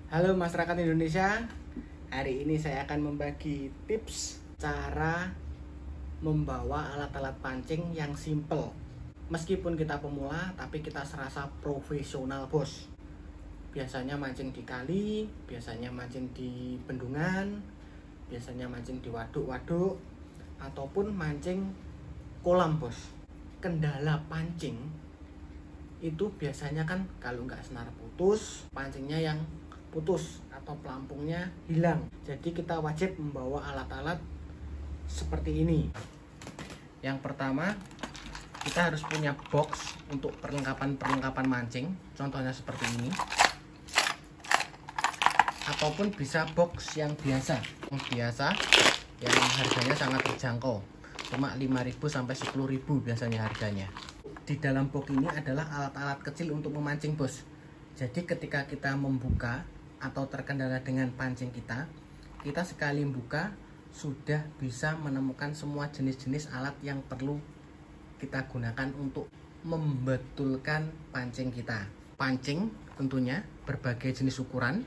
Halo masyarakat Indonesia, hari ini saya akan membagi tips cara membawa alat-alat pancing yang simple. Meskipun kita pemula, tapi kita serasa profesional bos. Biasanya mancing di kali, biasanya mancing di bendungan, biasanya mancing di waduk-waduk, ataupun mancing kolam bos. Kendala pancing itu biasanya kan kalau nggak senar putus, pancingnya yang putus atau pelampungnya hilang. Jadi kita wajib membawa alat-alat seperti ini. Yang pertama, kita harus punya box untuk perlengkapan mancing. Contohnya seperti ini. Ataupun bisa box yang biasa. Yang harganya sangat terjangkau. Cuma 5.000 sampai 10.000 biasanya harganya. Di dalam box ini adalah alat-alat kecil untuk memancing, bos. Jadi ketika kita membuka atau terkendala dengan pancing kita sekali buka sudah bisa menemukan semua jenis-jenis alat yang perlu kita gunakan untuk membetulkan pancing kita. Pancing tentunya berbagai jenis ukuran.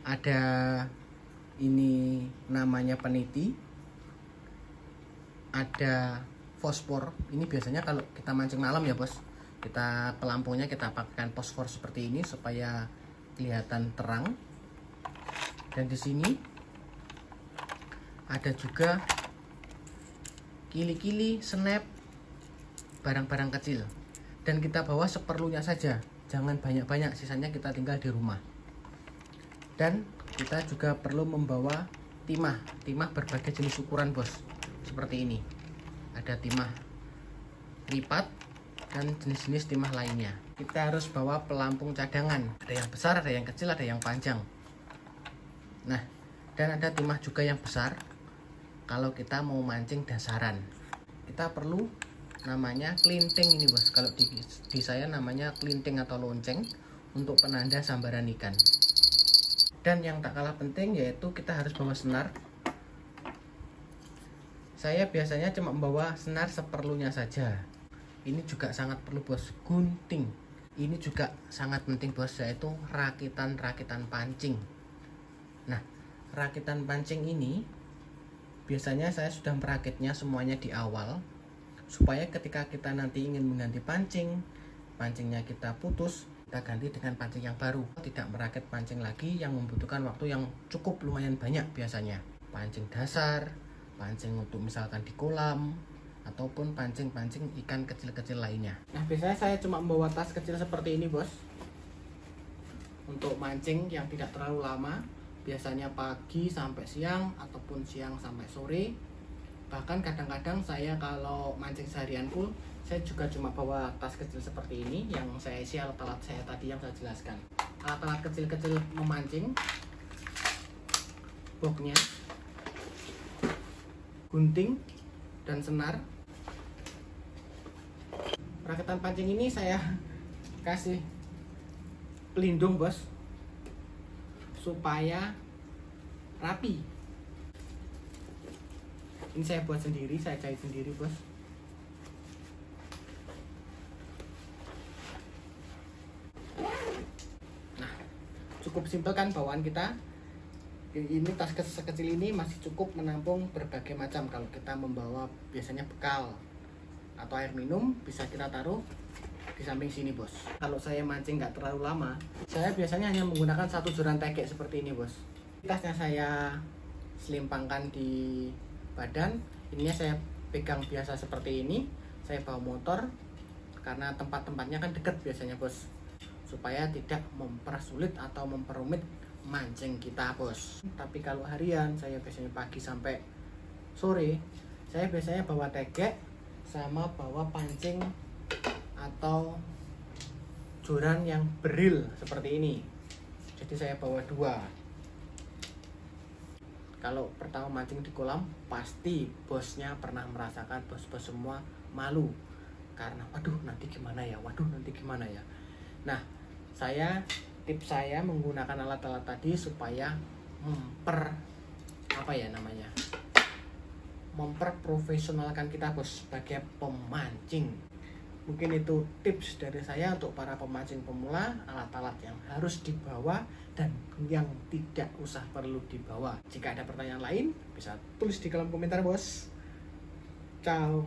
Ada ini namanya peniti, ada fosfor. Ini biasanya kalau kita mancing malam ya bos, kita pelampungnya kita pakaikan fosfor seperti ini supaya kelihatan terang. Dan di sini ada juga kili-kili, snap, barang-barang kecil. Dan kita bawa seperlunya saja, jangan banyak-banyak, sisanya kita tinggal di rumah. Dan kita juga perlu membawa timah berbagai jenis ukuran bos, seperti ini. Ada timah lipat dan jenis-jenis timah lainnya. Kita harus bawa pelampung cadangan. Ada yang besar, ada yang kecil, ada yang panjang. Nah, dan ada timah juga yang besar kalau kita mau mancing dasaran. Kita perlu namanya klinting ini bos. Kalau di saya namanya klinting atau lonceng untuk penanda sambaran ikan. Dan yang tak kalah penting yaitu kita harus bawa senar. Saya biasanya cuma membawa senar seperlunya saja. Ini juga sangat perlu bos, gunting. Ini juga sangat penting bos, yaitu rakitan pancing. Nah, rakitan pancing ini biasanya saya sudah merakitnya semuanya di awal, supaya ketika kita nanti ingin mengganti pancingnya kita putus, kita ganti dengan pancing yang baru. Tidak merakit pancing lagi yang membutuhkan waktu yang cukup lumayan banyak biasanya. Pancing dasar, pancing untuk misalkan di kolam, ataupun pancing ikan kecil-kecil lainnya. Nah, biasanya saya cuma membawa tas kecil seperti ini bos, untuk mancing yang tidak terlalu lama, biasanya pagi sampai siang ataupun siang sampai sore. Bahkan kadang-kadang saya kalau mancing seharian full, saya juga cuma bawa tas kecil seperti ini yang saya isi alat-alat saya tadi yang saya jelaskan. Alat-alat kecil-kecil memancing, boxnya, gunting dan senar. Rakitan pancing ini saya kasih pelindung bos, supaya rapi. Ini saya buat sendiri, saya jahit sendiri bos. Nah, cukup simpel kan bawaan kita. Ini tas kecil ini masih cukup menampung berbagai macam. Kalau kita membawa biasanya bekal atau air minum, bisa kita taruh di samping sini bos. Kalau saya mancing nggak terlalu lama, saya biasanya hanya menggunakan satu joran tegek seperti ini bos. Tasnya saya selimpangkan di badan, ininya saya pegang biasa seperti ini. Saya bawa motor karena tempat-tempatnya kan dekat biasanya bos, supaya tidak mempersulit atau memperumit mancing kita bos. Tapi kalau harian, saya biasanya pagi sampai sore, saya biasanya bawa tegek sama bawa pancing atau joran yang beril seperti ini. Jadi saya bawa dua. Kalau pertama mancing di kolam, pasti bosnya pernah merasakan, bos-bos semua malu karena waduh nanti gimana ya. Nah, tips saya menggunakan alat-alat tadi supaya memperprofesionalkan kita bos sebagai pemancing. Mungkin itu tips dari saya untuk para pemancing pemula, alat-alat yang harus dibawa dan yang tidak usah perlu dibawa. Jika ada pertanyaan lain, bisa tulis di kolom komentar, bos. Ciao.